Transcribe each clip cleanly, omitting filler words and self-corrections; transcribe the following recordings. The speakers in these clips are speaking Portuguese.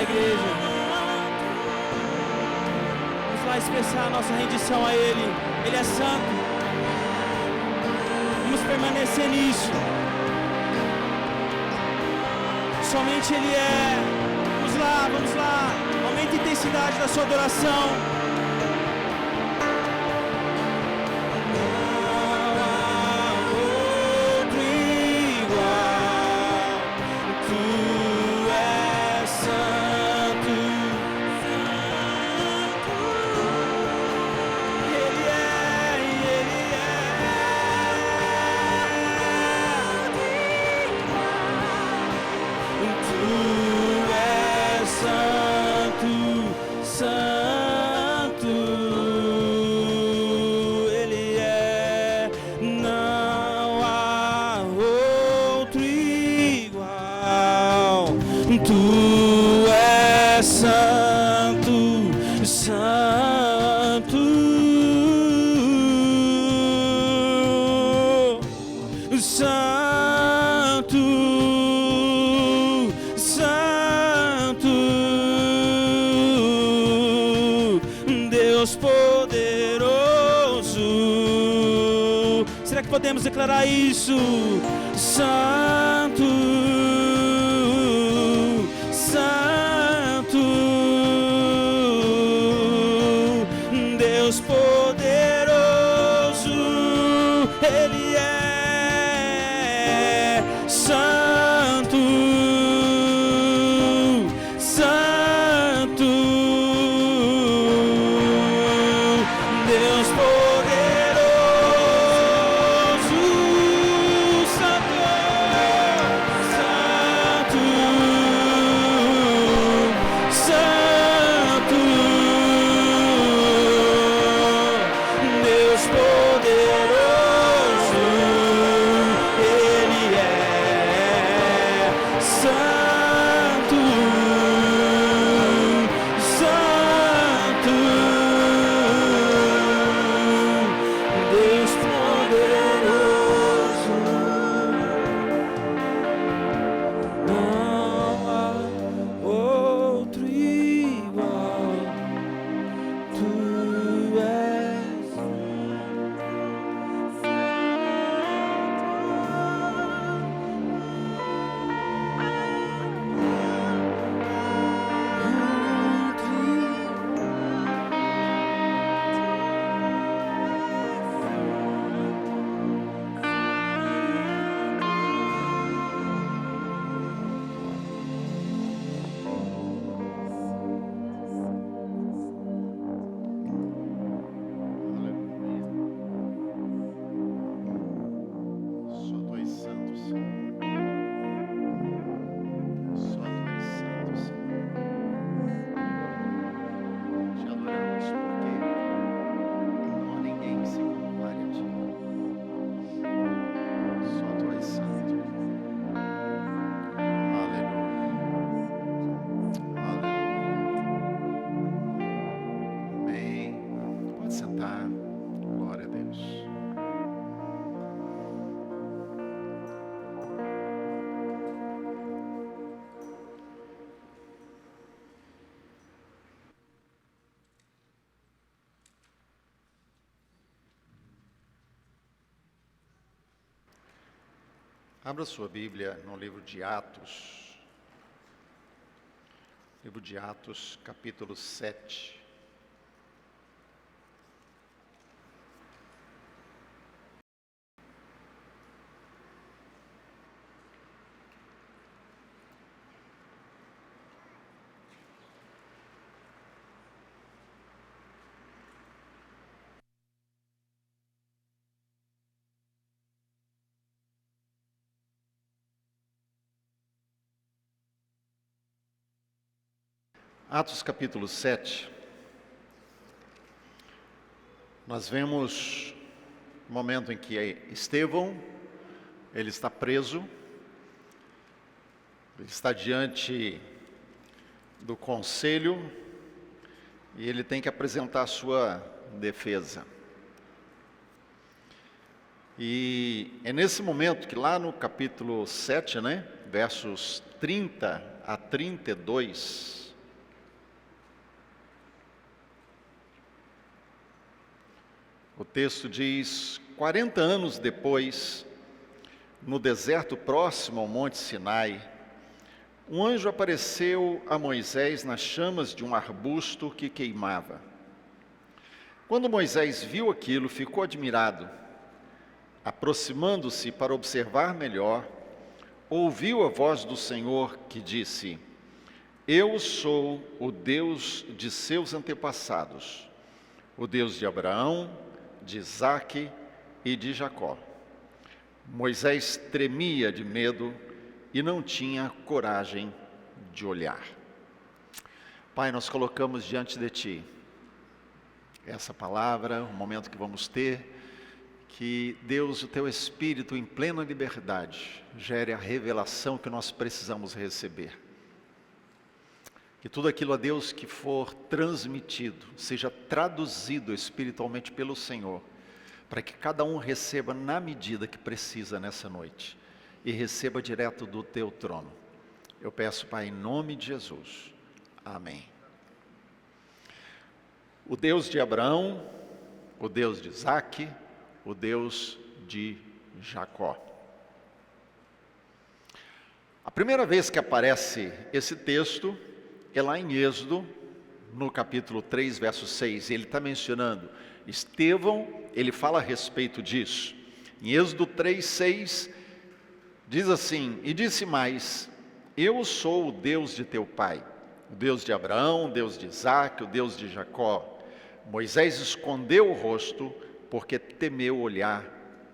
Igreja, vamos lá expressar a nossa rendição a Ele. Ele é santo, vamos permanecer nisso. Somente Ele é. Vamos lá, aumente a intensidade da sua adoração. Tu és santo, santo, santo, santo, Deus poderoso. Será que podemos declarar isso? Santo, Deus poderoso, Ele é santo, santo, Deus poderoso, santo, Abra sua Bíblia no livro de Atos. Livro de Atos, capítulo 7. Atos capítulo 7, nós vemos o momento em que Estevão, ele está preso, ele está diante do conselho e ele tem que apresentar a sua defesa. E é nesse momento que lá no capítulo 7, versos 30 a 32, o texto diz: 40 anos depois, no deserto próximo ao Monte Sinai, um anjo apareceu a Moisés nas chamas de um arbusto que queimava. Quando Moisés viu aquilo, ficou admirado. Aproximando-se para observar melhor, ouviu a voz do Senhor que disse: Eu sou o Deus de seus antepassados, o Deus de Abraão, de Isaque e de Jacó. Moisés tremia de medo e não tinha coragem de olhar. Pai, nós colocamos diante de Ti essa palavra, o momento que vamos ter, que Deus, o Teu Espírito em plena liberdade, gere a revelação que nós precisamos receber. Que tudo aquilo, a Deus, que for transmitido, seja traduzido espiritualmente pelo Senhor, para que cada um receba na medida que precisa nessa noite, e receba direto do Teu trono. Eu peço, Pai, em nome de Jesus. Amém. O Deus de Abraão, o Deus de Isaque, o Deus de Jacó. A primeira vez que aparece esse texto é lá em Êxodo, no capítulo 3, verso 6. Ele está mencionando Estevão, ele fala a respeito disso. Em Êxodo 3, 6, diz assim: E disse mais: Eu sou o Deus de teu pai, o Deus de Abraão, o Deus de Isaque, o Deus de Jacó. Moisés escondeu o rosto, porque temeu olhar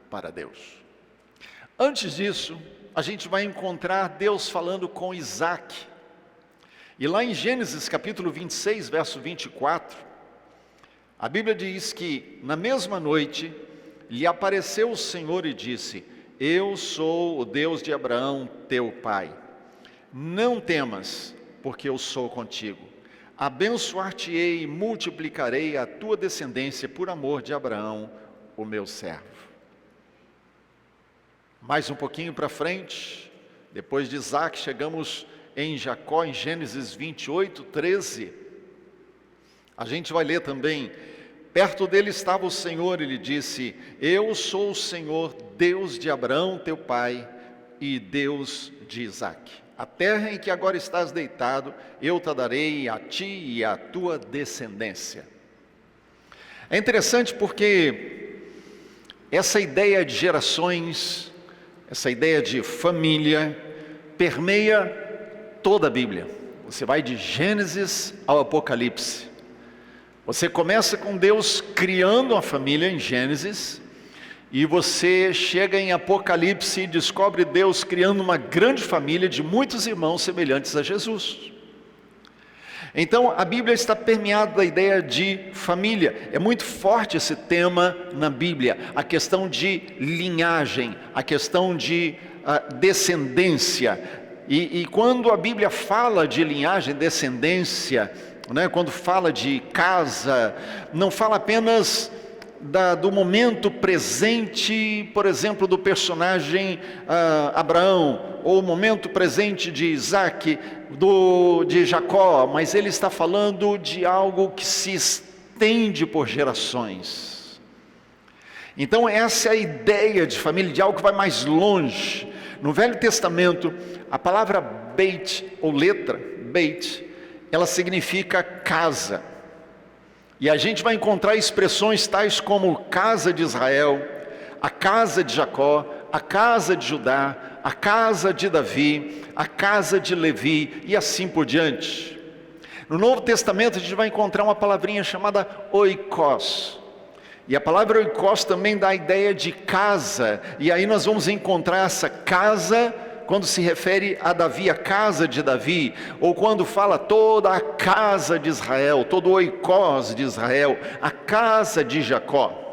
para Deus. Antes disso, a gente vai encontrar Deus falando com Isaque. E lá em Gênesis capítulo 26, verso 24, a Bíblia diz que na mesma noite lhe apareceu o Senhor e disse: Eu sou o Deus de Abraão, teu pai. Não temas, porque eu sou contigo. Abençoar-te-ei e multiplicarei a tua descendência por amor de Abraão, o meu servo. Mais um pouquinho para frente, depois de Isaque, chegamos em Jacó, em Gênesis 28, 13, a gente vai ler também: perto dele estava o Senhor, ele disse: Eu sou o Senhor, Deus de Abraão, teu pai, e Deus de Isaque. A terra em que agora estás deitado, eu te darei a ti e à tua descendência. É interessante porque essa ideia de gerações, essa ideia de família, permeia toda a Bíblia. Você vai de Gênesis ao Apocalipse. Você começa com Deus criando uma família em Gênesis, e você chega em Apocalipse e descobre Deus criando uma grande família de muitos irmãos semelhantes a Jesus. Então a Bíblia está permeada da ideia de família. É muito forte esse tema na Bíblia, a questão de linhagem, a questão de descendência. E quando a Bíblia fala de linhagem, descendência, quando fala de casa, não fala apenas do momento presente, por exemplo, do personagem Abraão, ou o momento presente de Isaque, de Jacó, mas ele está falando de algo que se estende por gerações. Então essa é a ideia de família, de algo que vai mais longe. No Velho Testamento, a palavra Beit, ou letra, Beit, ela significa casa. E a gente vai encontrar expressões tais como casa de Israel, a casa de Jacó, a casa de Judá, a casa de Davi, a casa de Levi e assim por diante. No Novo Testamento a gente vai encontrar uma palavrinha chamada oikos. E a palavra oikos também dá a ideia de casa. E aí nós vamos encontrar essa casa quando se refere a Davi, a casa de Davi, ou quando fala toda a casa de Israel, todo o oikos de Israel, a casa de Jacó.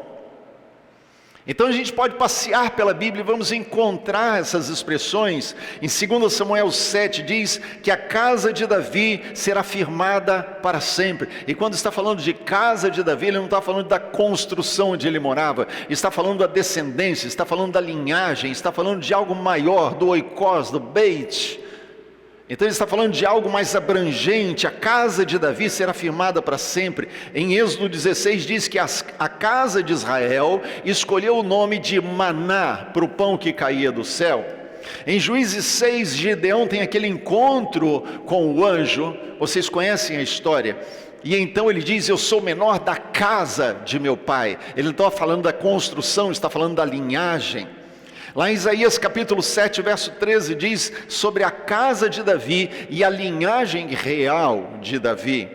Então a gente pode passear pela Bíblia e vamos encontrar essas expressões. Em 2 Samuel 7 diz que a casa de Davi será firmada para sempre. E quando está falando de casa de Davi, ele não está falando da construção onde ele morava, está falando da descendência, está falando da linhagem, está falando de algo maior, do oikos, do beit. Então ele está falando de algo mais abrangente. A casa de Davi será firmada para sempre. Em Êxodo 16 diz que a casa de Israel escolheu o nome de maná para o pão que caía do céu. Em Juízes 6, Gideão tem aquele encontro com o anjo. Vocês conhecem a história. E então ele diz: eu sou o menor da casa de meu pai. Ele não está falando da construção, está falando da linhagem. Lá em Isaías capítulo 7, verso 13, diz sobre a casa de Davi e a linhagem real de Davi.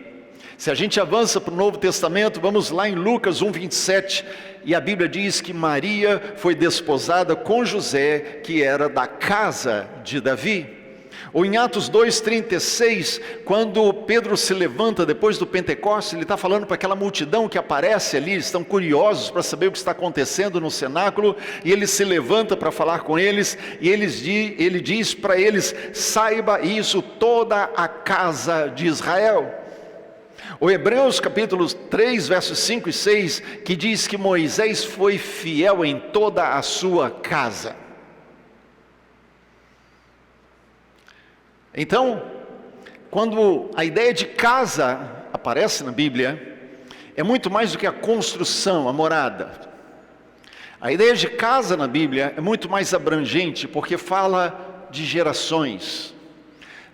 Se a gente avança para o Novo Testamento, vamos lá em Lucas 1, 27, e a Bíblia diz que Maria foi desposada com José, que era da casa de Davi. Ou em Atos 2,36, quando Pedro se levanta depois do Pentecostes, ele está falando para aquela multidão que aparece ali, eles estão curiosos para saber o que está acontecendo no cenáculo, e ele se levanta para falar com eles, e ele diz para eles: saiba isso toda a casa de Israel. O Hebreus capítulo 3, versos 5 e 6, que diz que Moisés foi fiel em toda a sua casa. Então, quando a ideia de casa aparece na Bíblia, é muito mais do que a construção, a morada. A ideia de casa na Bíblia é muito mais abrangente, porque fala de gerações,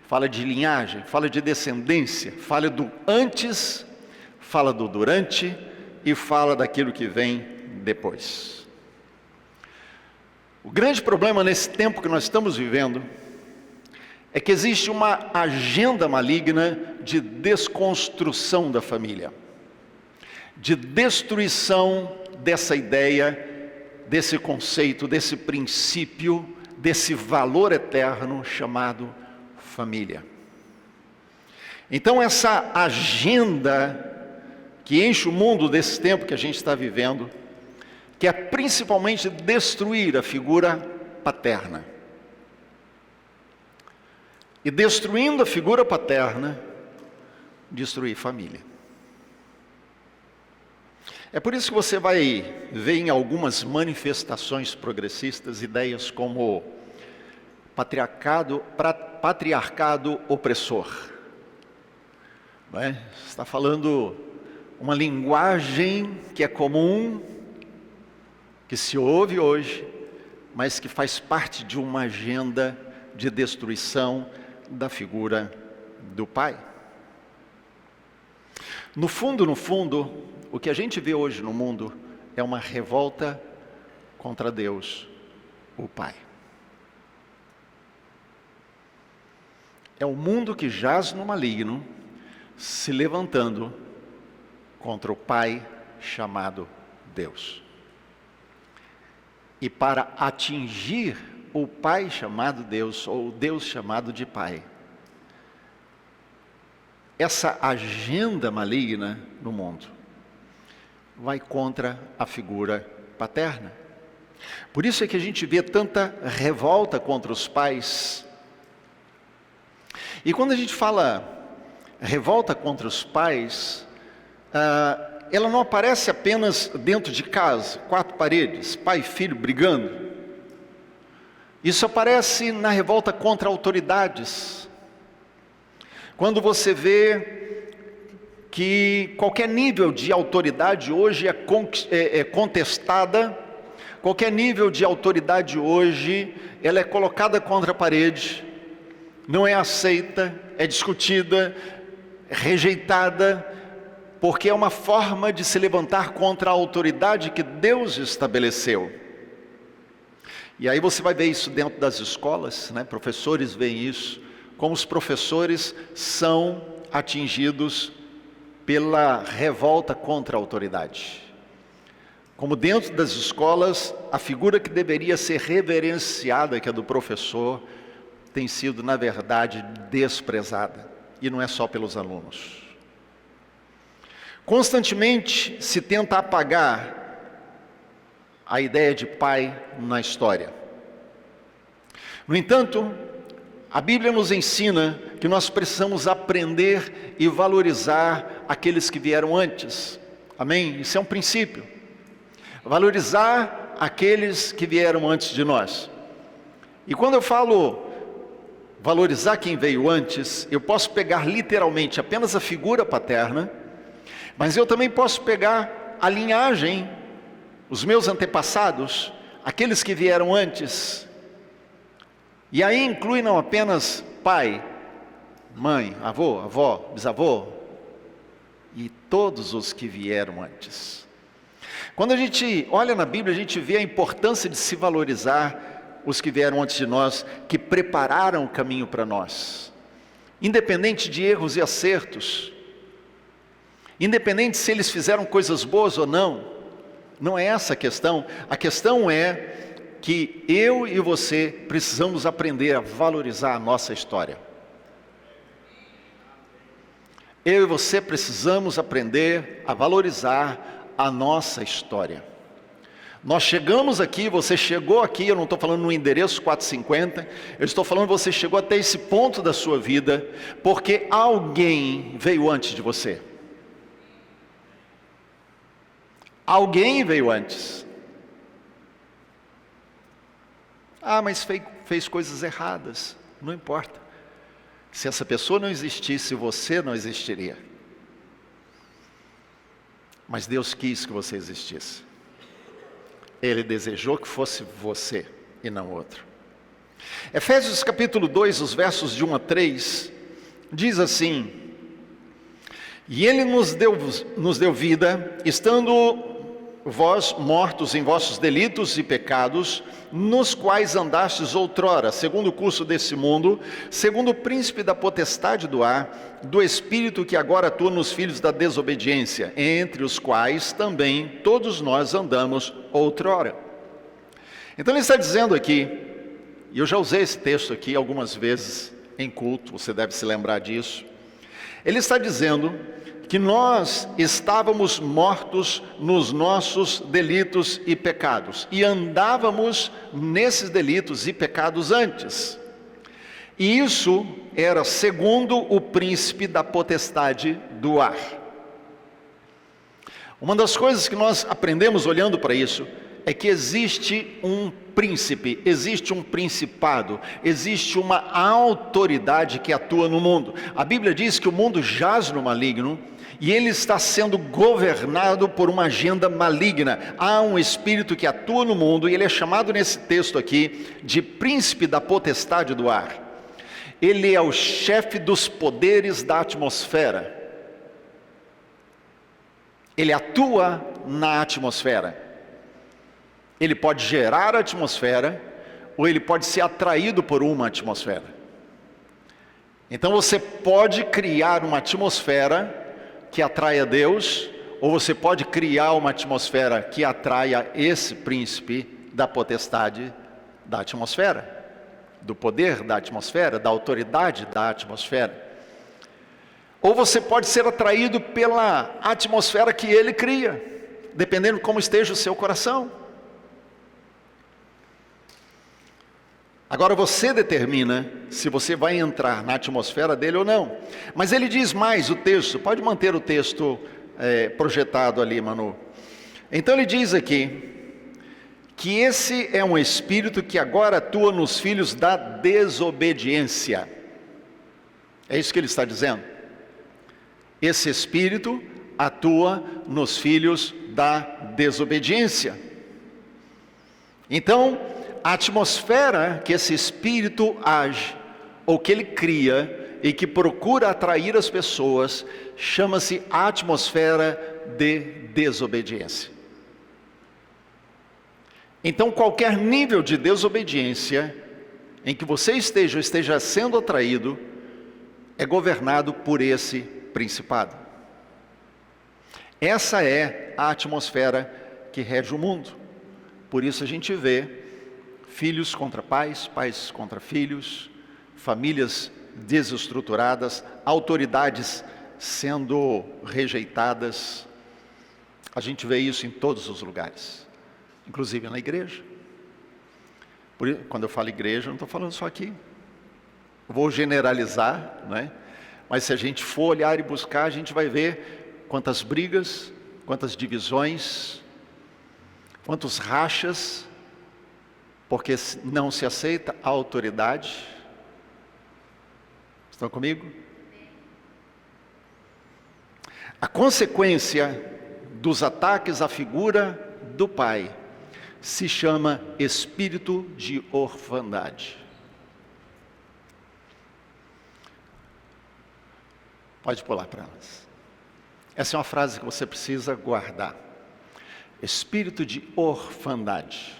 fala de linhagem, fala de descendência, fala do antes, fala do durante e fala daquilo que vem depois. O grande problema nesse tempo que nós estamos vivendo é que existe uma agenda maligna de desconstrução da família, de destruição dessa ideia, desse conceito, desse princípio, desse valor eterno chamado família. Então essa agenda que enche o mundo desse tempo que a gente está vivendo, que é principalmente destruir a figura paterna. E destruindo a figura paterna, destruir família. É por isso que você vai ver em algumas manifestações progressistas ideias como patriarcado opressor. Não é? Está falando uma linguagem que é comum, que se ouve hoje, mas que faz parte de uma agenda de destruição da figura do pai. No fundo, o que a gente vê hoje no mundo é uma revolta contra Deus, o Pai. É o mundo que jaz no maligno, se levantando contra o Pai chamado Deus. E para atingir o Pai chamado Deus, ou Deus chamado de Pai, essa agenda maligna no mundo vai contra a figura paterna. Por isso é que a gente vê tanta revolta contra os pais. E quando a gente fala revolta contra os pais, ela não aparece apenas dentro de casa, quatro paredes, pai e filho brigando. Isso aparece na revolta contra autoridades. Quando você vê que qualquer nível de autoridade hoje é contestada Qualquer nível de autoridade hoje, ela é colocada contra a parede, não é aceita, é discutida, rejeitada, porque é uma forma de se levantar contra a autoridade que Deus estabeleceu. E aí você vai ver isso dentro das escolas, né? Professores veem isso, como os professores são atingidos pela revolta contra a autoridade. Como dentro das escolas, a figura que deveria ser reverenciada, que é do professor, tem sido, na verdade, desprezada. E não é só pelos alunos. Constantemente se tenta apagar a ideia de pai na história. No entanto, a Bíblia nos ensina que nós precisamos aprender e valorizar aqueles que vieram antes. Amém? Isso é um princípio. Valorizar aqueles que vieram antes de nós. E quando eu falo valorizar quem veio antes, eu posso pegar literalmente apenas a figura paterna, mas eu também posso pegar a linhagem, os meus antepassados, aqueles que vieram antes. E aí inclui não apenas pai, mãe, avô, avó, bisavô, e todos os que vieram antes. Quando a gente olha na Bíblia, a gente vê a importância de se valorizar os que vieram antes de nós, que prepararam o caminho para nós. Independente de erros e acertos, independente se eles fizeram coisas boas ou não, não é essa a questão. A questão é que eu e você precisamos aprender a valorizar a nossa história. Eu e você precisamos aprender a valorizar a nossa história. Nós chegamos aqui, você chegou aqui, eu não estou falando no endereço 450, eu estou falando que você chegou até esse ponto da sua vida, porque alguém veio antes de você. Alguém veio antes. Ah, mas fez coisas erradas. Não importa. Se essa pessoa não existisse, você não existiria. Mas Deus quis que você existisse. Ele desejou que fosse você e não outro. Efésios capítulo 2, os versos de 1 a 3, diz assim: E Ele nos deu vida, estando vós mortos em vossos delitos e pecados, nos quais andastes outrora, segundo o curso desse mundo, segundo o príncipe da potestade do ar, do espírito que agora atua nos filhos da desobediência, entre os quais também todos nós andamos outrora. Então ele está dizendo aqui, e eu já usei esse texto aqui algumas vezes em culto, você deve se lembrar disso. Ele está dizendo que nós estávamos mortos nos nossos delitos e pecados, e andávamos nesses delitos e pecados antes. E isso era segundo o príncipe da potestade do ar. Uma das coisas que nós aprendemos olhando para isso é que existe um príncipe, existe um principado, existe uma autoridade que atua no mundo. A Bíblia diz que o mundo jaz no maligno e ele está sendo governado por uma agenda maligna. Há um espírito que atua no mundo e ele é chamado nesse texto aqui de príncipe da potestade do ar. Ele é o chefe dos poderes da atmosfera. Ele atua na atmosfera. Ele pode gerar a atmosfera, ou ele pode ser atraído por uma atmosfera. Então você pode criar uma atmosfera que atraia Deus, ou você pode criar uma atmosfera que atraia esse príncipe da potestade da atmosfera, do poder da atmosfera, da autoridade da atmosfera. Ou você pode ser atraído pela atmosfera que ele cria, dependendo de como esteja o seu coração. Agora você determina se você vai entrar na atmosfera dele ou não. Mas ele diz mais, o texto, pode manter o texto projetado ali, Manu. Então ele diz aqui, que esse é um espírito que agora atua nos filhos da desobediência. É isso que ele está dizendo. Esse espírito atua nos filhos da desobediência. Então, a atmosfera que esse espírito age, ou que ele cria, e que procura atrair as pessoas, chama-se atmosfera de desobediência. Então, qualquer nível de desobediência em que você esteja sendo atraído, é governado por esse principado. Essa é a atmosfera que rege o mundo. Por isso a gente vê filhos contra pais, pais contra filhos, famílias desestruturadas, autoridades sendo rejeitadas. A gente vê isso em todos os lugares, inclusive na igreja. Quando eu falo igreja, eu não estou falando só aqui. Vou generalizar, né? Mas se a gente for olhar e buscar, a gente vai ver quantas brigas, quantas divisões, quantos rachas, porque não se aceita a autoridade. Estão comigo? A consequência dos ataques à figura do pai se chama espírito de orfandade. Pode pular para elas. Essa é uma frase que você precisa guardar. Espírito de orfandade.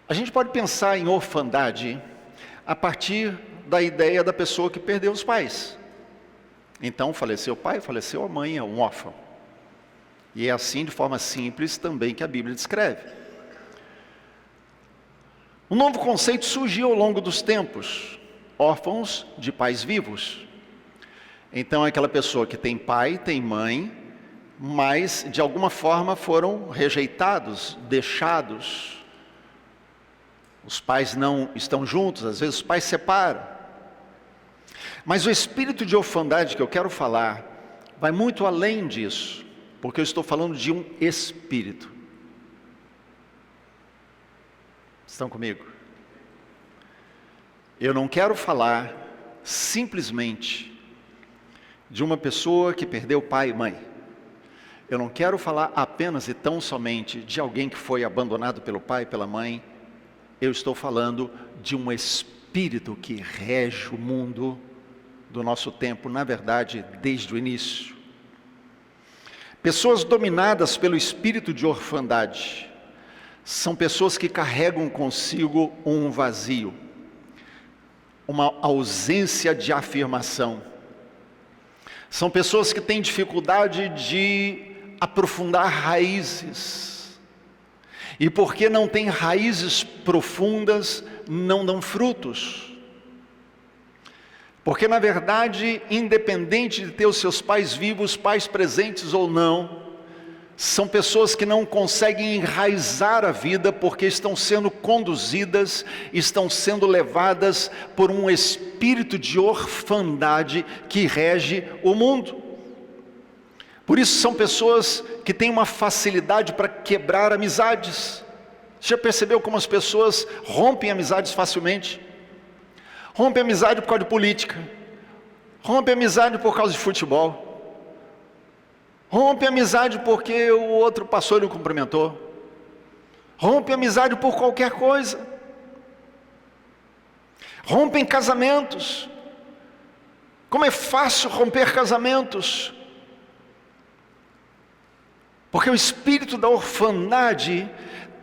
A gente pode pensar em orfandade a partir da ideia da pessoa que perdeu os pais. Então, faleceu o pai, faleceu a mãe, é um órfão. E é assim, de forma simples, também que a Bíblia descreve. Um novo conceito surgiu ao longo dos tempos: órfãos de pais vivos. Então é aquela pessoa que tem pai, tem mãe, mas de alguma forma foram rejeitados, deixados. Os pais não estão juntos, às vezes os pais separam. Mas o espírito de orfandade que eu quero falar vai muito além disso, porque eu estou falando de um espírito. Estão comigo? Eu não quero falar simplesmente de uma pessoa que perdeu pai e mãe. Eu não quero falar apenas e tão somente de alguém que foi abandonado pelo pai e pela mãe. Eu estou falando de um espírito que rege o mundo do nosso tempo, na verdade, desde o início. Pessoas dominadas pelo espírito de orfandade são pessoas que carregam consigo um vazio, uma ausência de afirmação. São pessoas que têm dificuldade de aprofundar raízes. E porque não têm raízes profundas, não dão frutos. Porque na verdade, independente de ter os seus pais vivos, pais presentes ou não, são pessoas que não conseguem enraizar a vida porque estão sendo conduzidas, estão sendo levadas por um espírito de orfandade que rege o mundo. Por isso são pessoas que têm uma facilidade para quebrar amizades. Você já percebeu como as pessoas rompem amizades facilmente? Rompe amizade por causa de política, rompe amizade por causa de futebol, rompe amizade porque o outro passou e não cumprimentou, rompe amizade por qualquer coisa, rompem casamentos. Como é fácil romper casamentos, porque o espírito da orfandade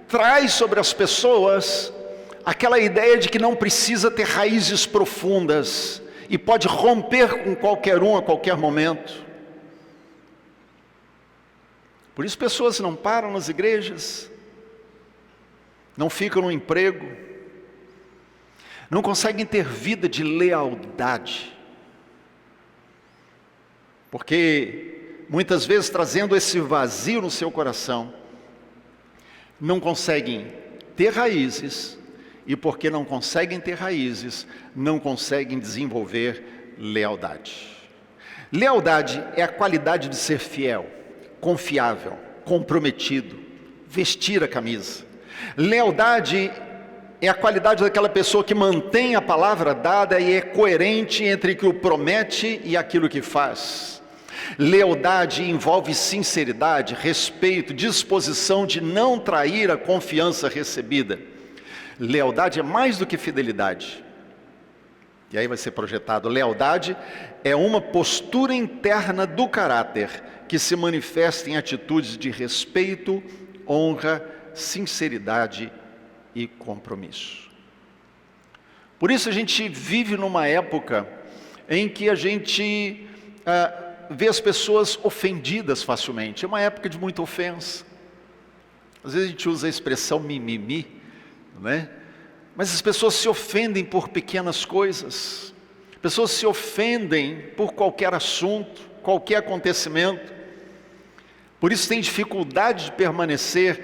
traz sobre as pessoas aquela ideia de que não precisa ter raízes profundas e pode romper com qualquer um a qualquer momento. Por isso pessoas não param nas igrejas, não ficam no emprego, não conseguem ter vida de lealdade, porque muitas vezes trazendo esse vazio no seu coração, não conseguem ter raízes. E porque não conseguem ter raízes, não conseguem desenvolver lealdade. Lealdade é a qualidade de ser fiel, confiável, comprometido, vestir a camisa. Lealdade é a qualidade daquela pessoa que mantém a palavra dada e é coerente entre o que o promete e aquilo que faz. Lealdade envolve sinceridade, respeito, disposição de não trair a confiança recebida. Lealdade é mais do que fidelidade. E aí vai ser projetado: lealdade é uma postura interna do caráter que se manifesta em atitudes de respeito, honra, sinceridade e compromisso. Por isso a gente vive numa época em que a gente vê as pessoas ofendidas facilmente. É uma época de muita ofensa. Às vezes a gente usa a expressão mimimi, né? Mas as pessoas se ofendem por pequenas coisas. Pessoas se ofendem por qualquer assunto, qualquer acontecimento. Por isso tem dificuldade de permanecer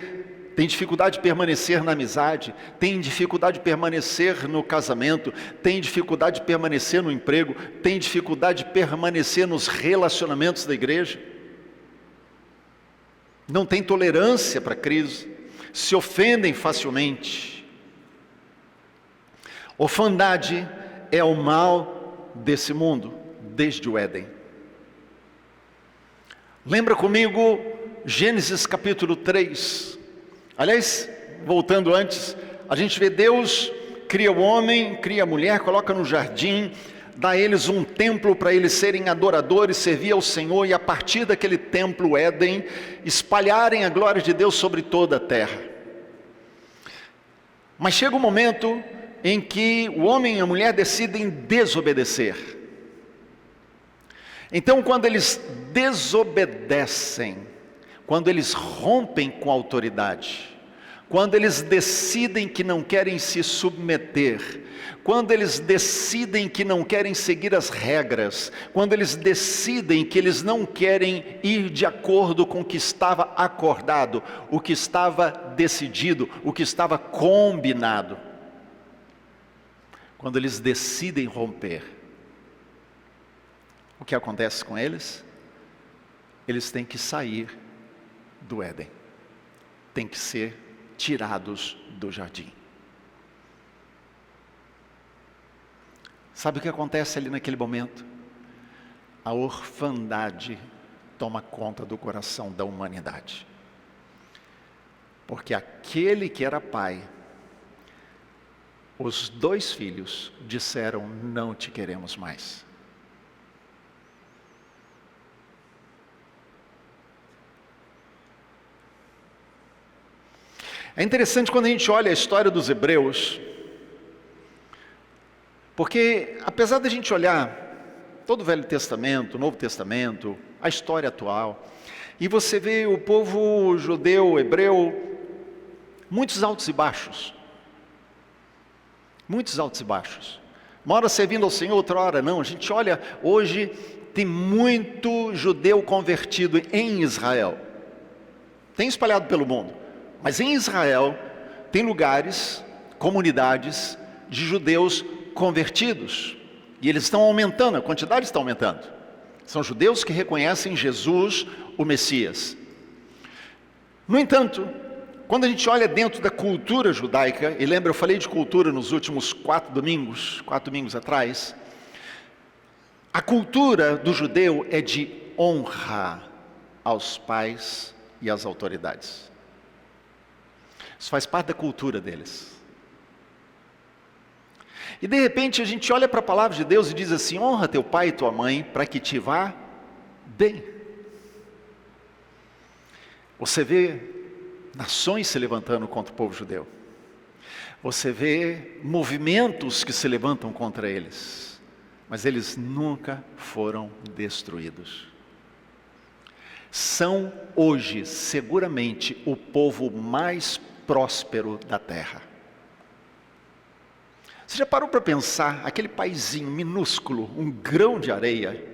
na amizade, tem dificuldade de permanecer no casamento, tem dificuldade de permanecer no emprego, tem dificuldade de permanecer nos relacionamentos da igreja. Não tem tolerância para a crise, se ofendem facilmente. Orfandade é o mal desse mundo, desde o Éden. Lembra comigo Gênesis capítulo 3. Aliás, voltando antes, a gente vê Deus cria o homem, cria a mulher, coloca no jardim, dá a eles um templo para eles serem adoradores, servir ao Senhor, e a partir daquele templo Éden, espalharem a glória de Deus sobre toda a terra. Mas chega um momento em que o homem e a mulher decidem desobedecer. Então, quando eles desobedecem, quando eles rompem com a autoridade, quando eles decidem que não querem se submeter, quando eles decidem que não querem seguir as regras, quando eles decidem que eles não querem ir de acordo com o que estava acordado, o que estava decidido, o que estava combinado, quando eles decidem romper, o que acontece com eles? Eles têm que sair do Éden, têm que ser tirados do jardim. Sabe o que acontece ali naquele momento? A orfandade toma conta do coração da humanidade. Porque aquele que era pai, os 2 filhos disseram: não te queremos mais. É interessante quando a gente olha a história dos hebreus, porque apesar da gente olhar todo o Velho Testamento, o Novo Testamento, a história atual, e você vê o povo judeu, hebreu, muitos altos e baixos. Muitos altos e baixos. Uma hora servindo ao Senhor, outra hora não. A gente olha, hoje tem muito judeu convertido em Israel. Tem espalhado pelo mundo. Mas em Israel, tem lugares, comunidades de judeus convertidos. E eles estão aumentando, a quantidade está aumentando. São judeus que reconhecem Jesus, o Messias. No entanto, quando a gente olha dentro da cultura judaica, e lembra, eu falei de cultura nos últimos 4 domingos atrás, a cultura do judeu é de honra aos pais e às autoridades. Isso faz parte da cultura deles. E de repente a gente olha para a palavra de Deus e diz assim: honra teu pai e tua mãe para que te vá bem. Você vê nações se levantando contra o povo judeu. Você vê movimentos que se levantam contra eles. Mas eles nunca foram destruídos. São hoje seguramente o povo mais próspero da terra. Você já parou para pensar, aquele paizinho minúsculo, um grão de areia,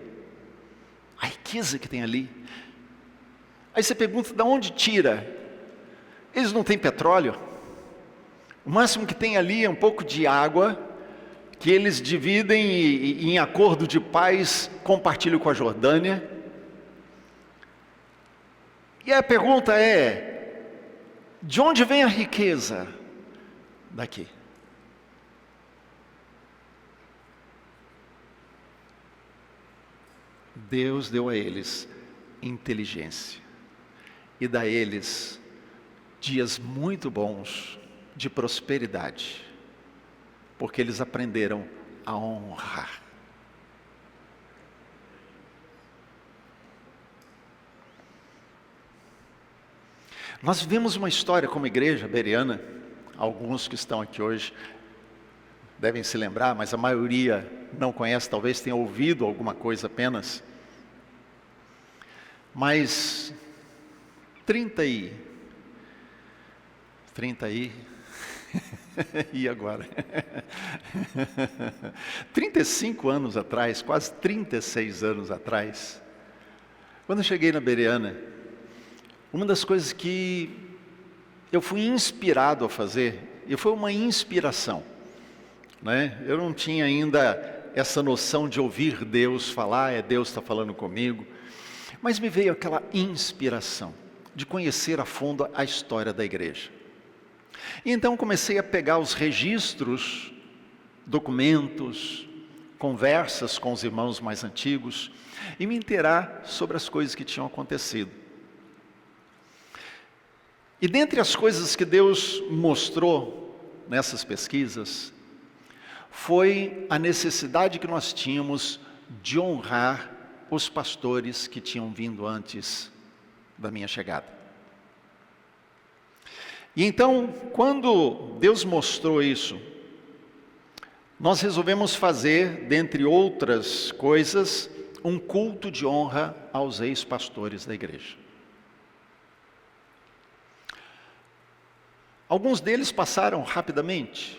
a riqueza que tem ali? Aí você pergunta, de onde tira? Eles não têm petróleo. O máximo que tem ali é um pouco de água, que eles dividem e em acordo de paz, compartilham com a Jordânia. E a pergunta é, de onde vem a riqueza daqui? Deus deu a eles inteligência e dá a eles dias muito bons de prosperidade, porque eles aprenderam a honrar. Nós vivemos uma história como igreja bereana, alguns que estão aqui hoje devem se lembrar, mas a maioria não conhece, talvez tenha ouvido alguma coisa apenas. Mas 30 e agora? 35 anos atrás, quase 36 anos atrás, quando eu cheguei na Bereana, uma das coisas que eu fui inspirado a fazer, e foi uma inspiração, né? Eu não tinha ainda essa noção de ouvir Deus falar, Deus está falando comigo, mas me veio aquela inspiração de conhecer a fundo a história da igreja. E então comecei a pegar os registros, documentos, conversas com os irmãos mais antigos e me inteirar sobre as coisas que tinham acontecido. E dentre as coisas que Deus mostrou nessas pesquisas, foi a necessidade que nós tínhamos de honrar os pastores que tinham vindo antes da minha chegada. E então, quando Deus mostrou isso, nós resolvemos fazer, dentre outras coisas, um culto de honra aos ex-pastores da igreja. Alguns deles passaram rapidamente,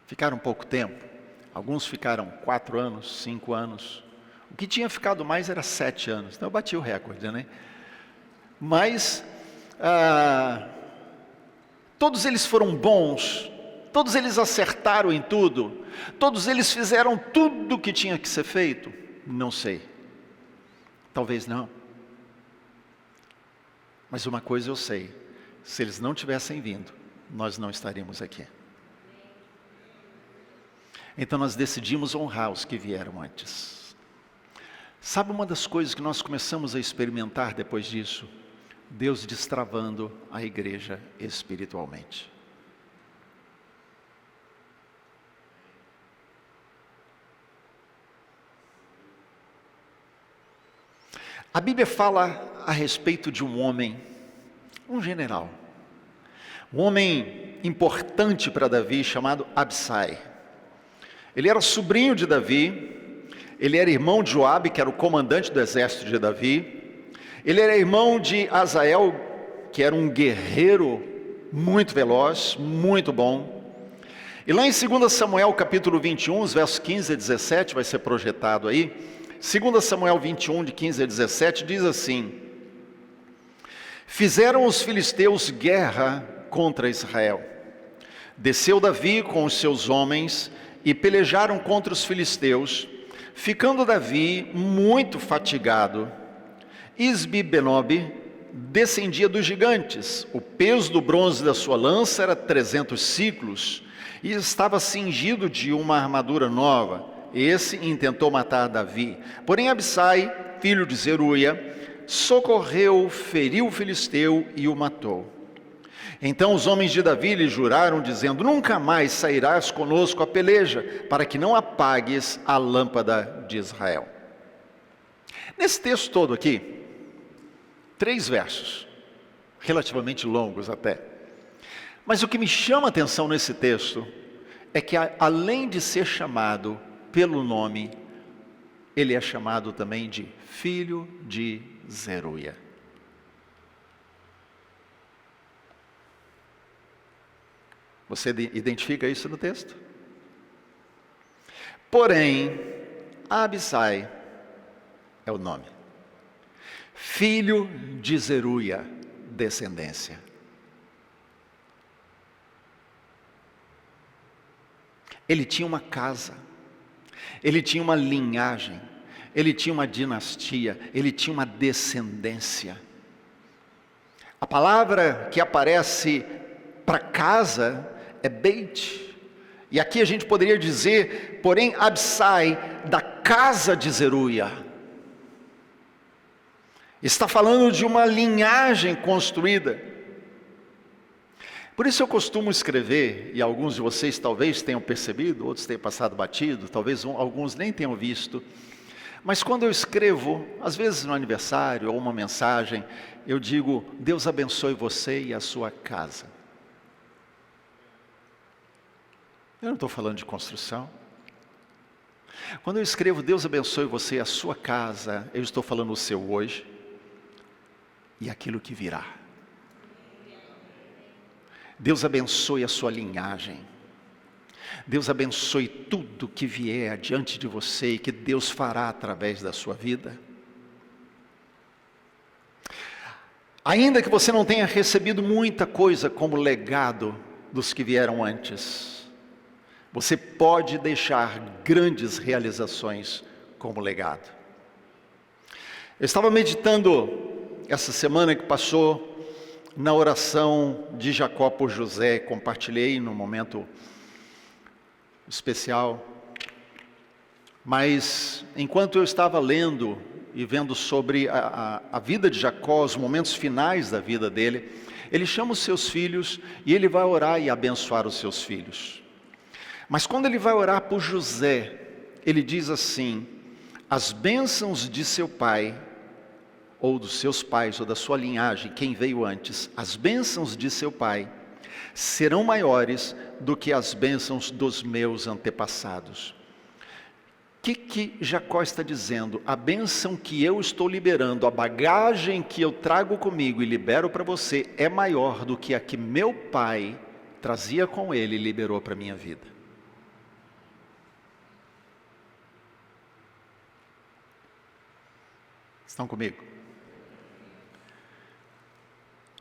ficaram pouco tempo, alguns ficaram 4 anos, 5 anos, o que tinha ficado mais era 7 anos, então eu bati o recorde, né? Mas, todos eles foram bons, todos eles acertaram em tudo, todos eles fizeram tudo o que tinha que ser feito? Não sei, talvez não, mas uma coisa eu sei, se eles não tivessem vindo, nós não estaríamos aqui. Então nós decidimos honrar os que vieram antes. Sabe uma das coisas que nós começamos a experimentar depois disso? Deus destravando a igreja espiritualmente. A Bíblia fala a respeito de um homem, um general, um homem importante para Davi, chamado Absai. Ele era sobrinho de Davi, ele era irmão de Joabe, que era o comandante do exército de Davi, ele era irmão de Azael, que era um guerreiro muito veloz, muito bom. E lá em 2 Samuel capítulo 21, os versos 15 a 17, vai ser projetado aí, 2 Samuel 21, de 15 a 17, diz assim: Fizeram os filisteus guerra contra Israel. Desceu Davi com os seus homens e pelejaram contra os filisteus, ficando Davi muito fatigado. Isbi-Benob descendia dos gigantes, o peso do bronze da sua lança era 300 siclos, e estava cingido de uma armadura nova. Esse intentou matar Davi, porém Absai, filho de Zeruia, socorreu, feriu o filisteu e o matou. Então os homens de Davi lhe juraram, dizendo: Nunca mais sairás conosco à peleja, para que não apagues a lâmpada de Israel. Nesse texto todo aqui, 3 versos, relativamente longos até. Mas o que me chama a atenção nesse texto é que, além de ser chamado pelo nome, ele é chamado também de filho de Zeruia. Você identifica isso no texto? Porém, Absai é o nome. Filho de Zeruia, descendência. Ele tinha uma casa, ele tinha uma linhagem, ele tinha uma dinastia, ele tinha uma descendência. A palavra que aparece para casa é Beit, e aqui a gente poderia dizer, porém, Absai, da casa de Zeruia. Está falando de uma linhagem construída. Por isso eu costumo escrever, e alguns de vocês talvez tenham percebido, outros tenham passado batido, talvez alguns nem tenham visto. Mas quando eu escrevo, às vezes no aniversário ou uma mensagem, eu digo: Deus abençoe você e a sua casa. Eu não estou falando de construção. Quando eu escrevo Deus abençoe você e a sua casa, eu estou falando o seu hoje e aquilo que virá. Deus abençoe a sua linhagem. Deus abençoe tudo que vier adiante de você e que Deus fará através da sua vida. Ainda que você não tenha recebido muita coisa como legado dos que vieram antes, você pode deixar grandes realizações como legado. Eu estava meditando essa semana que passou na oração de Jacó por José, compartilhei num momento especial, mas enquanto eu estava lendo e vendo sobre a vida de Jacó, os momentos finais da vida dele, ele chama os seus filhos e ele vai orar e abençoar os seus filhos. Mas quando ele vai orar por José, ele diz assim: as bênçãos de seu pai, ou dos seus pais, ou da sua linhagem, quem veio antes, as bênçãos de seu pai serão maiores do que as bênçãos dos meus antepassados. O que Jacó está dizendo? A bênção que eu estou liberando, a bagagem que eu trago comigo e libero para você, é maior do que a que meu pai trazia com ele e liberou para a minha vida. Estão comigo?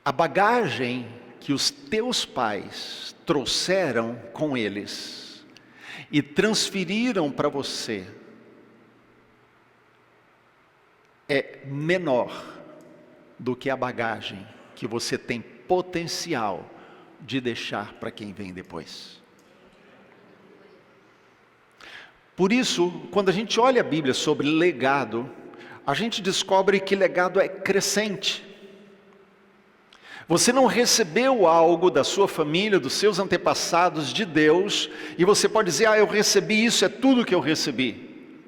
A bagagem que os teus pais trouxeram com eles e transferiram para você é menor do que a bagagem que você tem potencial de deixar para quem vem depois. Por isso, quando a gente olha a Bíblia sobre legado, a gente descobre que legado é crescente. Você não recebeu algo da sua família, dos seus antepassados, de Deus, e você pode dizer: eu recebi isso, é tudo que eu recebi.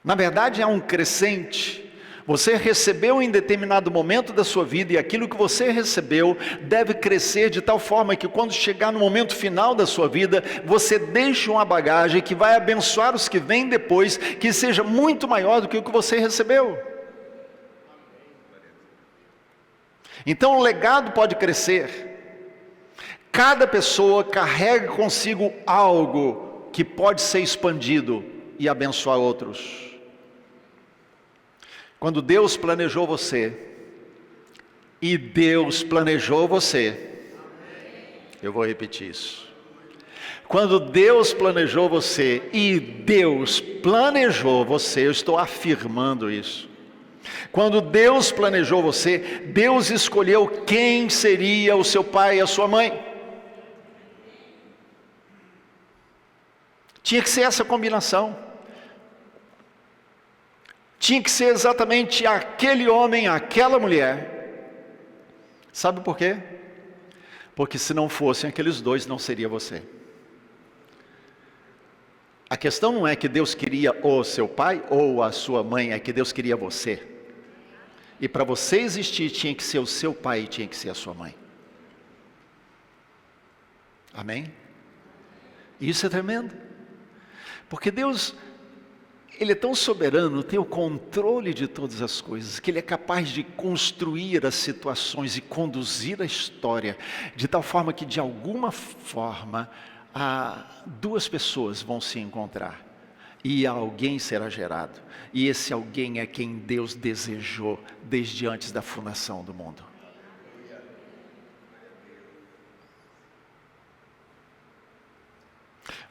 Na verdade é um crescente. Você recebeu em determinado momento da sua vida, e aquilo que você recebeu deve crescer de tal forma que quando chegar no momento final da sua vida, você deixe uma bagagem que vai abençoar os que vêm depois, que seja muito maior do que o que você recebeu. Então o legado pode crescer. Cada pessoa carrega consigo algo que pode ser expandido e abençoar outros. Quando Deus planejou você, e Deus planejou você, eu vou repetir isso. Quando Deus planejou você, e Deus planejou você, eu estou afirmando isso. Quando Deus planejou você, Deus escolheu quem seria o seu pai e a sua mãe. Tinha que ser essa combinação. Tinha que ser exatamente aquele homem, aquela mulher. Sabe por quê? Porque se não fossem aqueles dois, não seria você. A questão não é que Deus queria o seu pai ou a sua mãe, é que Deus queria você. E para você existir, tinha que ser o seu pai e tinha que ser a sua mãe. Amém? Isso é tremendo. Porque Deus, Ele é tão soberano, tem o controle de todas as coisas, que Ele é capaz de construir as situações e conduzir a história, de tal forma que de alguma forma, duas pessoas vão se encontrar. E alguém será gerado. E esse alguém é quem Deus desejou desde antes da fundação do mundo.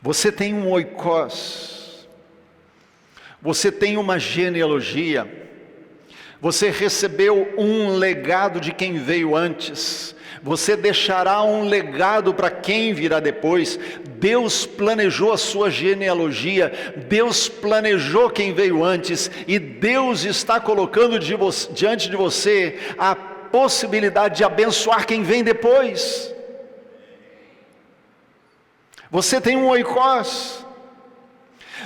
Você tem um oikos. Você tem uma genealogia. Você recebeu um legado de quem veio antes. Você deixará um legado para quem virá depois. Deus planejou a sua genealogia, Deus planejou quem veio antes, e Deus está colocando diante de você a possibilidade de abençoar quem vem depois. Você tem um oikos.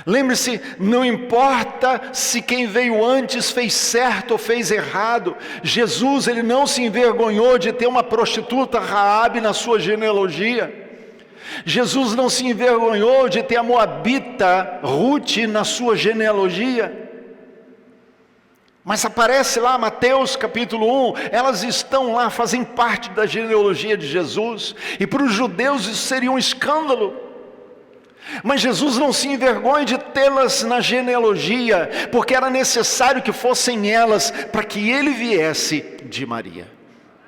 Lembre-se, não importa se quem veio antes fez certo ou fez errado. Jesus, ele não se envergonhou de ter uma prostituta Raabe na sua genealogia. Jesus não se envergonhou de ter a moabita Ruth na sua genealogia. Mas aparece lá Mateus capítulo 1, elas estão lá, fazem parte da genealogia de Jesus, e para os judeus isso seria um escândalo. Mas Jesus não se envergonha de tê-las na genealogia, porque era necessário que fossem elas, para que ele viesse de Maria,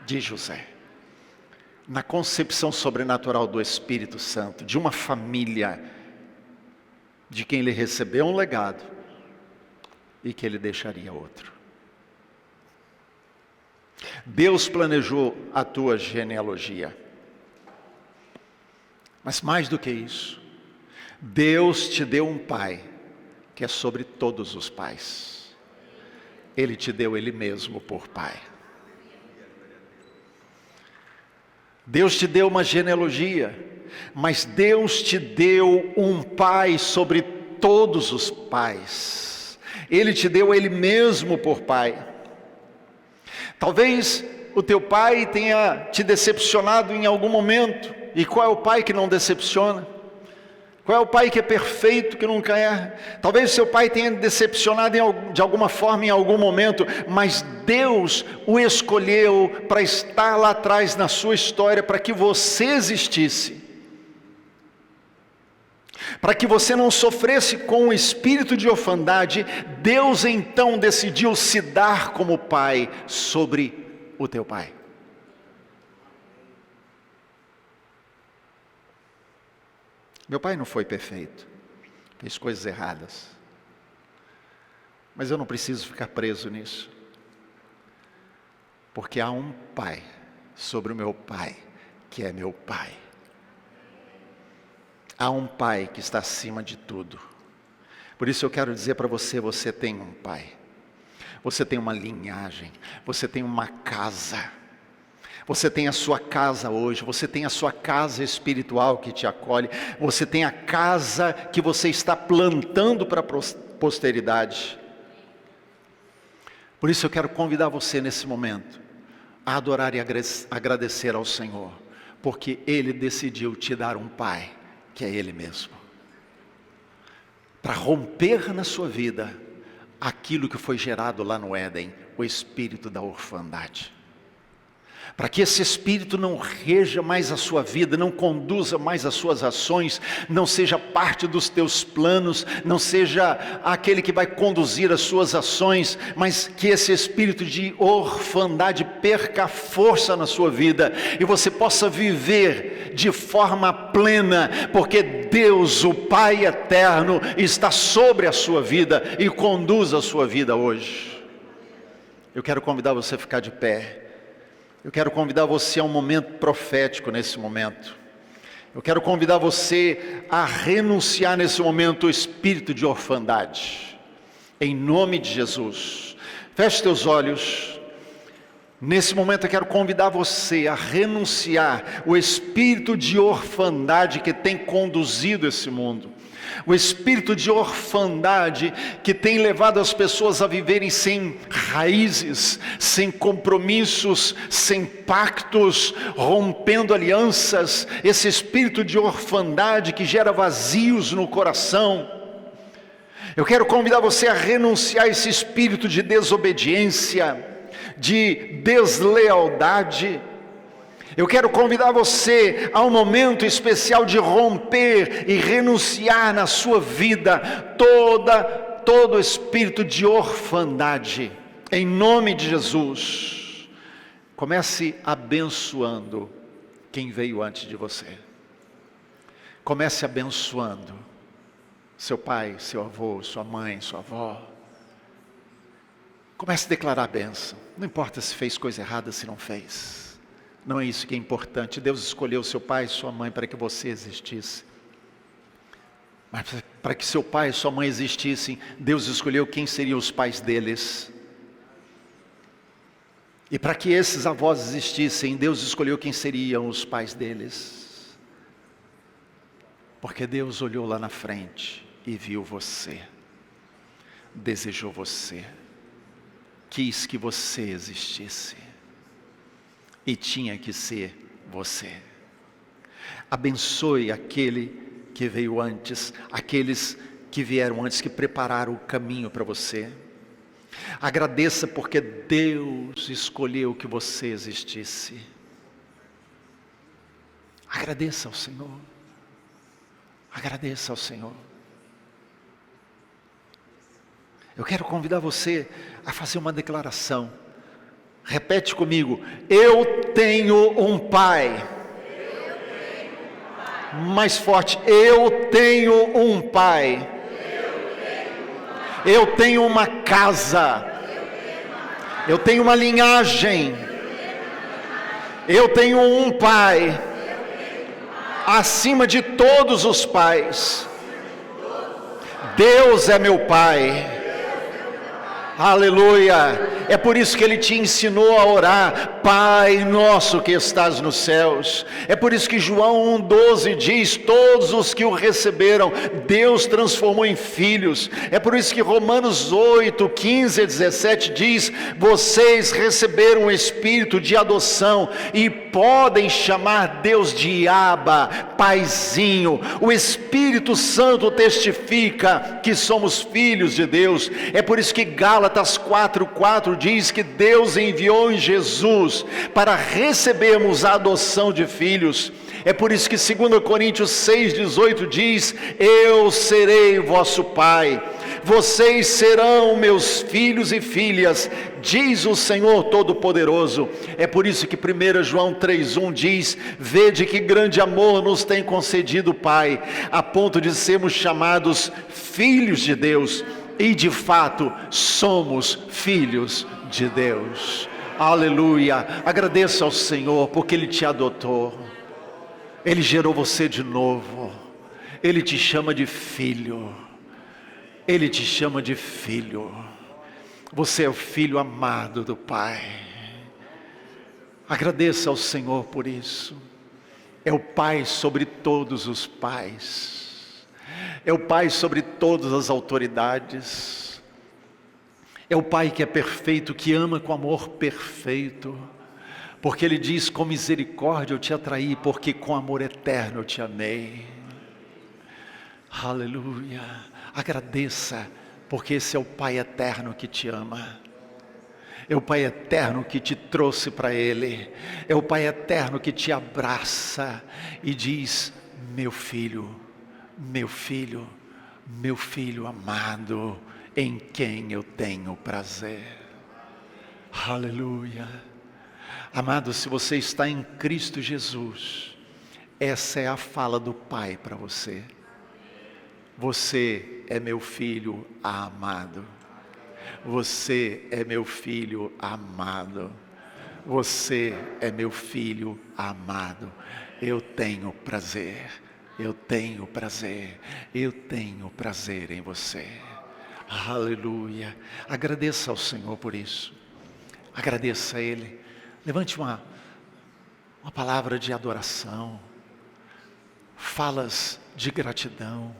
de José, na concepção sobrenatural do Espírito Santo, de uma família, de quem ele recebeu um legado, e que ele deixaria outro. Deus planejou a tua genealogia, mas mais do que isso, Deus te deu um pai, que é sobre todos os pais. Ele te deu Ele mesmo por pai. Deus te deu uma genealogia, mas Deus te deu um pai sobre todos os pais. Ele te deu Ele mesmo por pai. Talvez o teu pai tenha te decepcionado em algum momento. E qual é o pai que não decepciona? Qual é o pai que é perfeito, que nunca erra? Talvez seu pai tenha decepcionado de alguma forma em algum momento, mas Deus o escolheu para estar lá atrás na sua história, para que você existisse, para que você não sofresse com o espírito de orfandade. Deus então decidiu se dar como pai sobre o teu pai. Meu pai não foi perfeito, fez coisas erradas, mas eu não preciso ficar preso nisso, porque há um pai sobre o meu pai, que é meu pai. Há um pai que está acima de tudo. Por isso eu quero dizer para você, você tem um pai, você tem uma linhagem, você tem uma casa. Você tem a sua casa hoje, você tem a sua casa espiritual que te acolhe, você tem a casa que você está plantando para a posteridade. Por isso eu quero convidar você nesse momento a adorar e agradecer ao Senhor, porque Ele decidiu te dar um pai, que é Ele mesmo, para romper na sua vida aquilo que foi gerado lá no Éden, o espírito da orfandade. Para que esse espírito não reja mais a sua vida, não conduza mais as suas ações, não seja parte dos teus planos, não seja aquele que vai conduzir as suas ações, mas que esse espírito de orfandade perca a força na sua vida, e você possa viver de forma plena, porque Deus, o Pai eterno, está sobre a sua vida e conduz a sua vida hoje. Eu quero convidar você a ficar de pé. Eu quero convidar você a um momento profético nesse momento. Eu quero convidar você a renunciar nesse momento ao espírito de orfandade. Em nome de Jesus. Feche teus olhos. Nesse momento eu quero convidar você a renunciar ao espírito de orfandade que tem conduzido esse mundo. O espírito de orfandade que tem levado as pessoas a viverem sem raízes, sem compromissos, sem pactos, rompendo alianças. Esse espírito de orfandade que gera vazios no coração. Eu quero convidar você a renunciar a esse espírito de desobediência, de deslealdade. Eu quero convidar você a um momento especial de romper e renunciar na sua vida todo espírito de orfandade, em nome de Jesus. Comece abençoando quem veio antes de você. Comece abençoando seu pai, seu avô, sua mãe, sua avó. Comece a declarar a bênção. Não importa se fez coisa errada, se não fez. Não é isso que é importante. Deus escolheu seu pai e sua mãe para que você existisse. Mas para que seu pai e sua mãe existissem, Deus escolheu quem seriam os pais deles. E para que esses avós existissem, Deus escolheu quem seriam os pais deles. Porque Deus olhou lá na frente e viu você, desejou você, quis que você existisse, e tinha que ser você. Abençoe aquele que veio antes, aqueles que vieram antes, que prepararam o caminho para você. Agradeça porque Deus escolheu que você existisse. Agradeça ao Senhor. Agradeça ao Senhor. Eu quero convidar você a fazer uma declaração. Repete comigo: eu tenho um pai. Mais forte: eu tenho um pai. Eu tenho uma casa. Eu tenho uma linhagem. Eu tenho um pai acima de todos os pais. Deus é meu pai. Aleluia. É por isso que Ele te ensinou a orar: Pai nosso que estás nos céus. É por isso que João 1,12 diz: todos os que o receberam, Deus transformou em filhos. É por isso que Romanos 8:15 a 17 diz: vocês receberam o Espírito de adoção e podem chamar Deus de Abba, Paizinho. O Espírito Santo testifica que somos filhos de Deus. É por isso que Gálatas 4:4 diz que Deus enviou em Jesus para recebermos a adoção de filhos. É por isso que 2 Coríntios 6:18 diz: eu serei vosso pai, vocês serão meus filhos e filhas, diz o Senhor Todo-Poderoso. É por isso que 1 João 3:1 diz: vede que grande amor nos tem concedido o Pai, a ponto de sermos chamados filhos de Deus. E de fato somos filhos de Deus. Aleluia. Agradeça ao Senhor porque Ele te adotou. Ele gerou você de novo. Ele te chama de filho. Ele te chama de filho. Você é o filho amado do Pai. Agradeça ao Senhor por isso. É o Pai sobre todos os pais. É o Pai sobre todas as autoridades. É o Pai que é perfeito, que ama com amor perfeito. Porque Ele diz: com misericórdia eu te atraí, porque com amor eterno eu te amei. Aleluia. Agradeça, porque esse é o Pai eterno que te ama. É o Pai eterno que te trouxe para Ele. É o Pai eterno que te abraça e diz: meu filho, meu filho, meu filho amado, em quem eu tenho prazer. Aleluia. Amado, se você está em Cristo Jesus, essa é a fala do Pai para você. Você é meu filho amado. Você é meu filho amado. Você é meu filho amado. Eu tenho prazer. Eu tenho prazer. Eu tenho prazer em você. Aleluia. Agradeça ao Senhor por isso. Agradeça a Ele. Levante uma palavra de adoração. Falas de gratidão.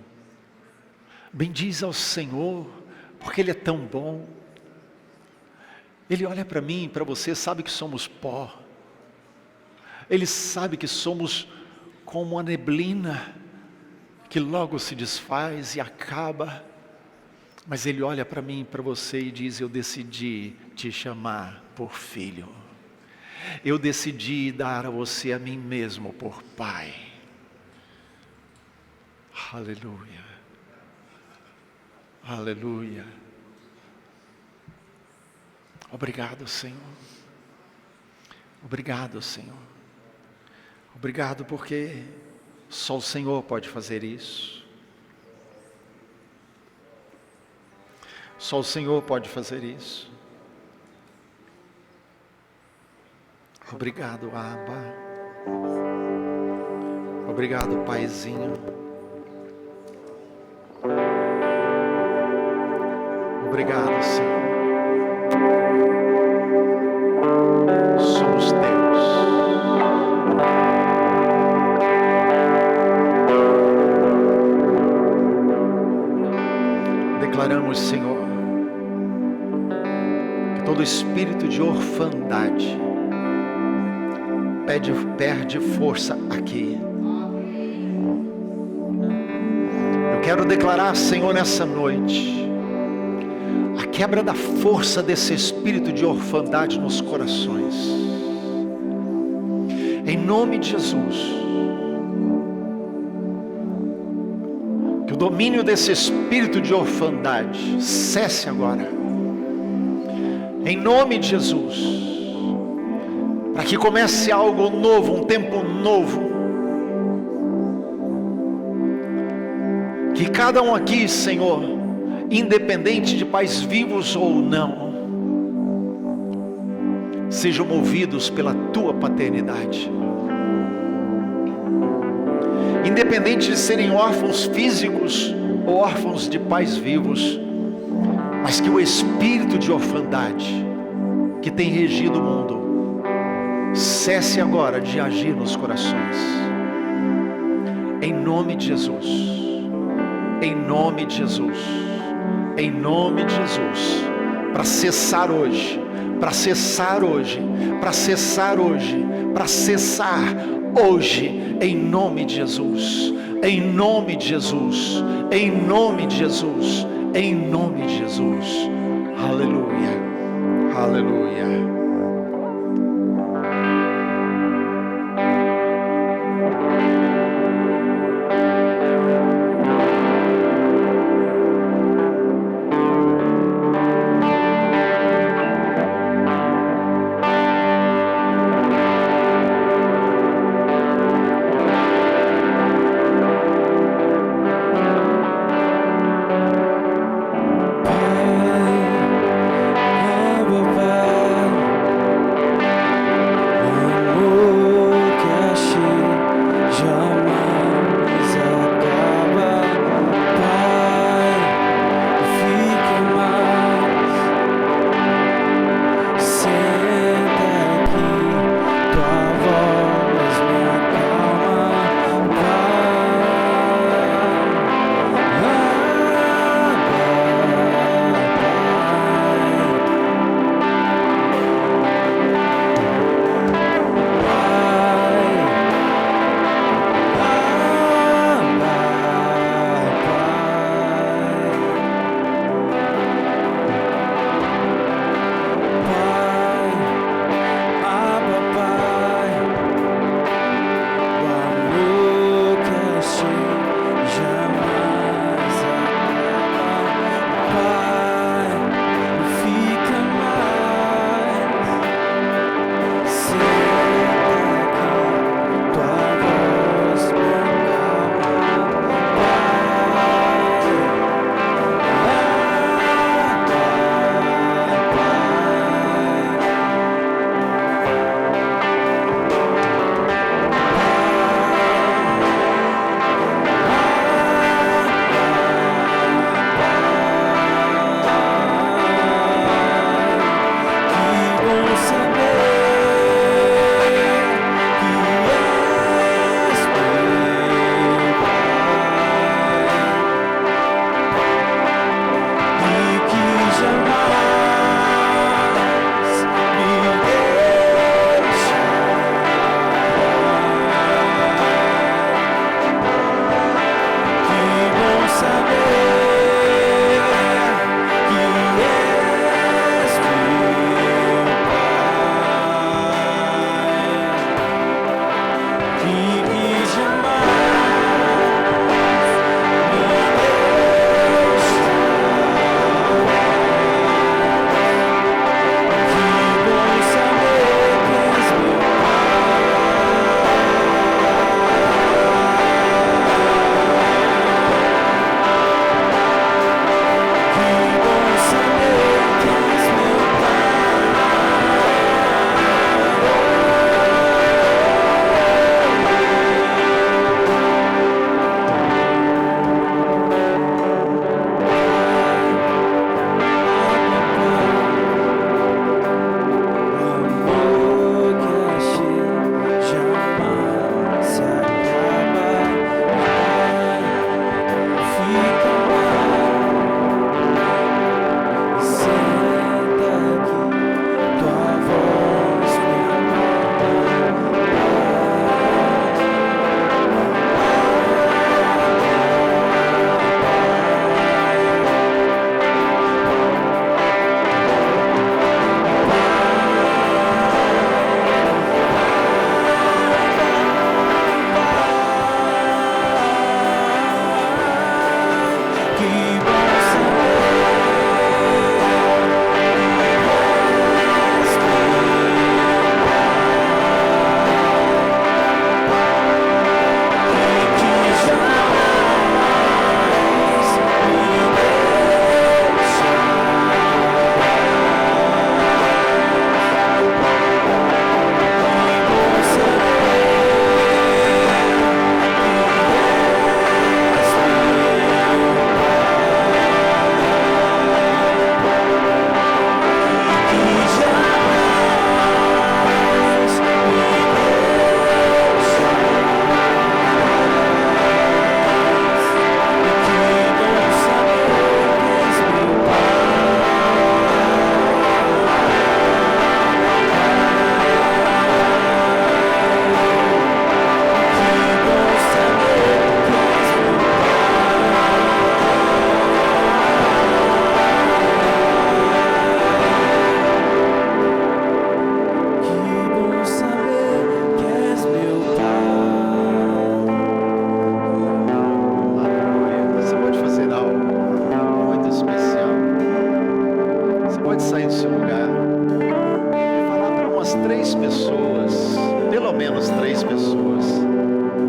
Bendiz ao Senhor, porque Ele é tão bom. Ele olha para mim e para você, sabe que somos pó. Ele sabe que somos como a neblina, que logo se desfaz e acaba. Mas Ele olha para mim e para você e diz: eu decidi te chamar por filho. Eu decidi dar a você a mim mesmo por Pai. Aleluia. Aleluia. Obrigado, Senhor. Obrigado, Senhor. Obrigado porque só o Senhor pode fazer isso. Só o Senhor pode fazer isso. Obrigado, Abba. Obrigado, Paizinho. Obrigado, Senhor. Somos teus. Declaramos, Senhor, que todo espírito de orfandade perde força aqui. Eu quero declarar, Senhor, nessa noite, a quebra da força desse espírito de orfandade nos corações. Em nome de Jesus. Que o domínio desse espírito de orfandade cesse agora. Em nome de Jesus. Para que comece algo novo, um tempo novo. Que cada um aqui, Senhor, independente de pais vivos ou não, sejam movidos pela Tua paternidade. Independente de serem órfãos físicos ou órfãos de pais vivos, mas que o espírito de orfandade que tem regido o mundo cesse agora de agir nos corações. Em nome de Jesus. Em nome de Jesus. Em nome de Jesus. Para cessar hoje. Para cessar hoje. Para cessar hoje. Para cessar hoje. Em nome de Jesus. Em nome de Jesus. Em nome de Jesus. Em nome de Jesus. Aleluia. Aleluia. Pai, 3 pessoas, pelo menos 3 pessoas.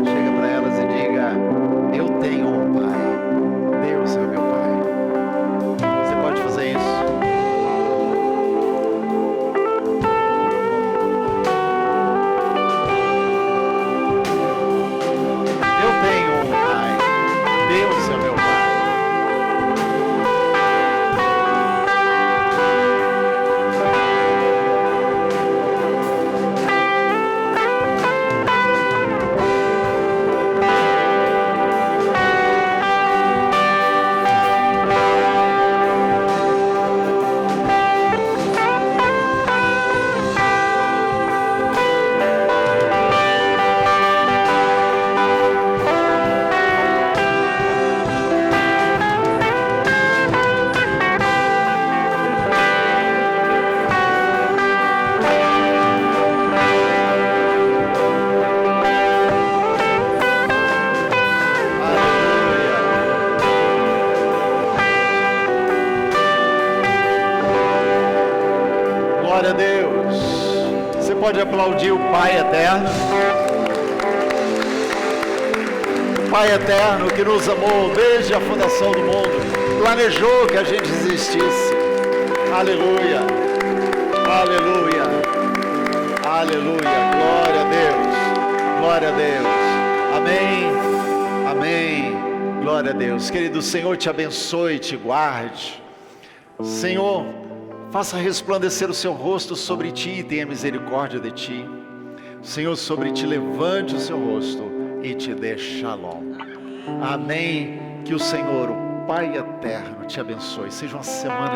Chega para elas e diga: eu tenho um Pai, Deus é o meu Pai. Você pode fazer isso? Eu tenho um Pai, Deus é o meu Pai. Glória a Deus. Você pode aplaudir o Pai eterno? O Pai eterno que nos amou desde a fundação do mundo, planejou que a gente existisse. Aleluia, aleluia, aleluia. Glória a Deus, glória a Deus. Amém, amém. Glória a Deus. Querido, o Senhor te abençoe e te guarde. Senhor, faça resplandecer o seu rosto sobre ti e tenha misericórdia de ti. Senhor, sobre ti levante o seu rosto e te dê shalom. Amém. Que o Senhor, o Pai eterno, te abençoe. Seja uma semana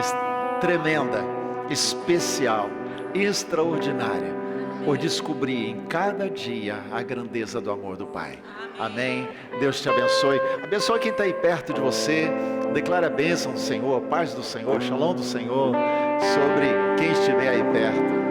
tremenda, especial, extraordinária, por descobrir em cada dia a grandeza do amor do Pai. Amém. Deus te abençoe. Abençoe quem está aí perto de você. Declare a bênção do Senhor, a paz do Senhor, shalom do Senhor sobre quem estiver aí perto.